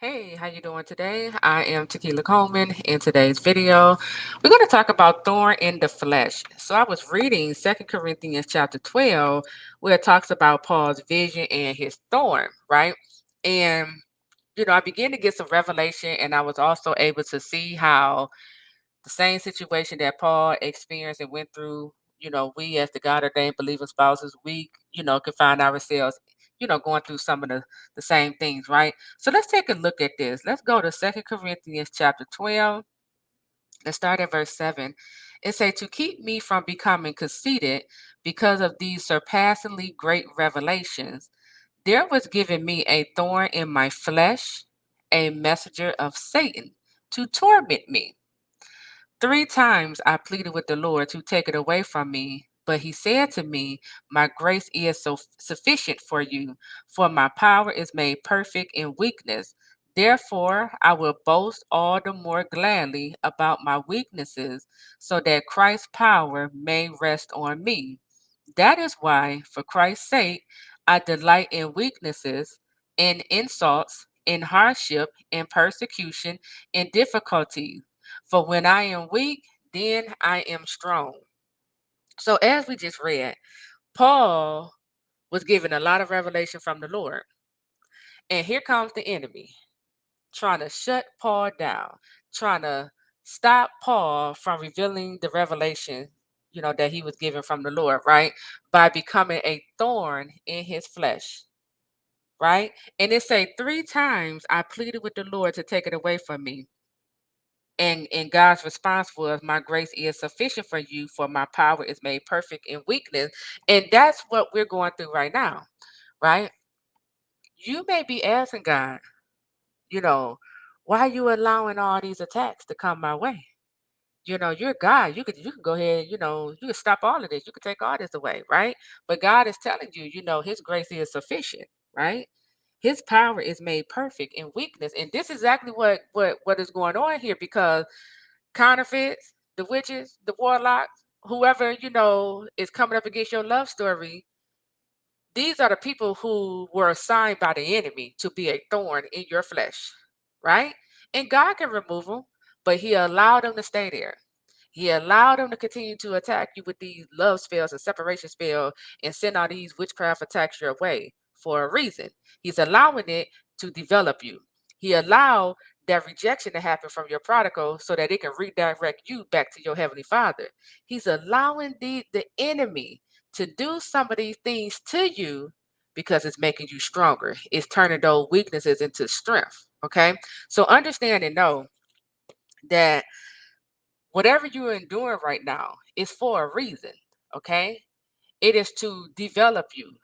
Hey, how you doing today? I am Tequila Coleman. In today's video, we're going to talk about thorn in the flesh. So I was reading 2 Corinthians chapter 12, where it talks about Paul's vision and his thorn, right? And I began to get some revelation, and I was also able to see how the same situation that Paul experienced and went through, we as the God ordained believing spouses, we, can find ourselves, going through some of the same things, right? So let's take a look at this. Let's go to 2 Corinthians chapter 12. Let's start at verse 7. It says, to keep me from becoming conceited because of these surpassingly great revelations, there was given me a thorn in my flesh, a messenger of Satan to torment me. 3 times I pleaded with the Lord to take it away from me, but he said to me, my grace is so sufficient for you, for my power is made perfect in weakness. Therefore, I will boast all the more gladly about my weaknesses, so that Christ's power may rest on me. That is why, for Christ's sake, I delight in weaknesses, in insults, in hardship, in persecution, in difficulties. For when I am weak, then I am strong. So, as we just read, Paul was given a lot of revelation from the Lord. And here comes the enemy trying to shut Paul down, trying to stop Paul from revealing the revelation, that he was given from the Lord, right? By becoming a thorn in his flesh, right? And it say 3 times I pleaded with the Lord to take it away from me. And God's response was, my grace is sufficient for you, for my power is made perfect in weakness. And that's what we're going through right now, right? You may be asking God, you know, why are you allowing all these attacks to come my way? You're God. You could go ahead, you could stop all of this. You could take all this away, right? But God is telling you, his grace is sufficient, right? His power is made perfect in weakness. And this is exactly what is going on here, because counterfeits, the witches, the warlocks, whoever, is coming up against your love story, these are the people who were assigned by the enemy to be a thorn in your flesh, right? And God can remove them, but he allowed them to stay there. He allowed them to continue to attack you with these love spells and separation spell and send all these witchcraft attacks your way for a reason. He's allowing it to develop you. He allowed that rejection to happen from your prodigal so that it can redirect you back to your heavenly father. He's allowing the enemy to do some of these things to you because it's making you stronger. It's turning those weaknesses into strength. Okay. So understand and know that whatever you're enduring right now is for a reason. Okay. It is to develop you,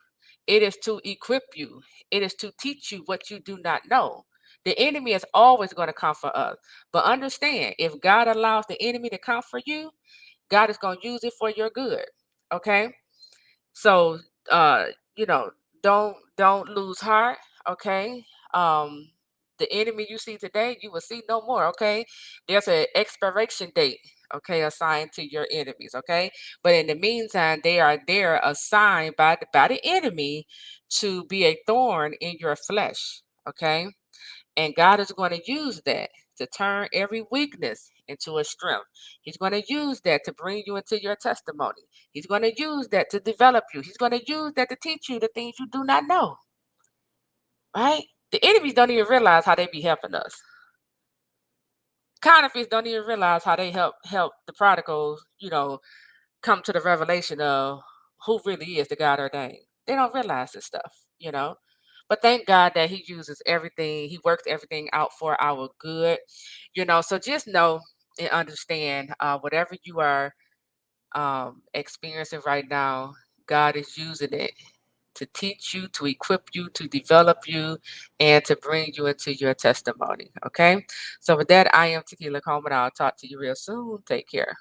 it is to equip you, it is to teach you what you do not know. The enemy is always going to come for us. But understand, if God allows the enemy to come for you, God is going to use it for your good. Okay. So uh, you know, don't lose heart, okay? Um the enemy you see today, you will see no more, okay? There's an expiration date, okay, assigned to your enemies, okay? But in the meantime, they are there assigned by the enemy to be a thorn in your flesh, okay? And God is going to use that to turn every weakness into a strength. He's going to use that to bring you into your testimony. He's going to use that to develop you. He's going to use that to teach you the things you do not know. Right? The enemies don't even realize how they be helping us. Counterfeits don't even realize how they help the prodigals, come to the revelation of who really is the God ordained. They don't realize this stuff. But thank God that He uses everything, He works everything out for our good. So just know and understand, whatever you are experiencing right now, God is using it to teach you, to equip you, to develop you, and to bring you into your testimony. Okay. So with that, I am Tequila Coleman. I'll talk to you real soon. Take care.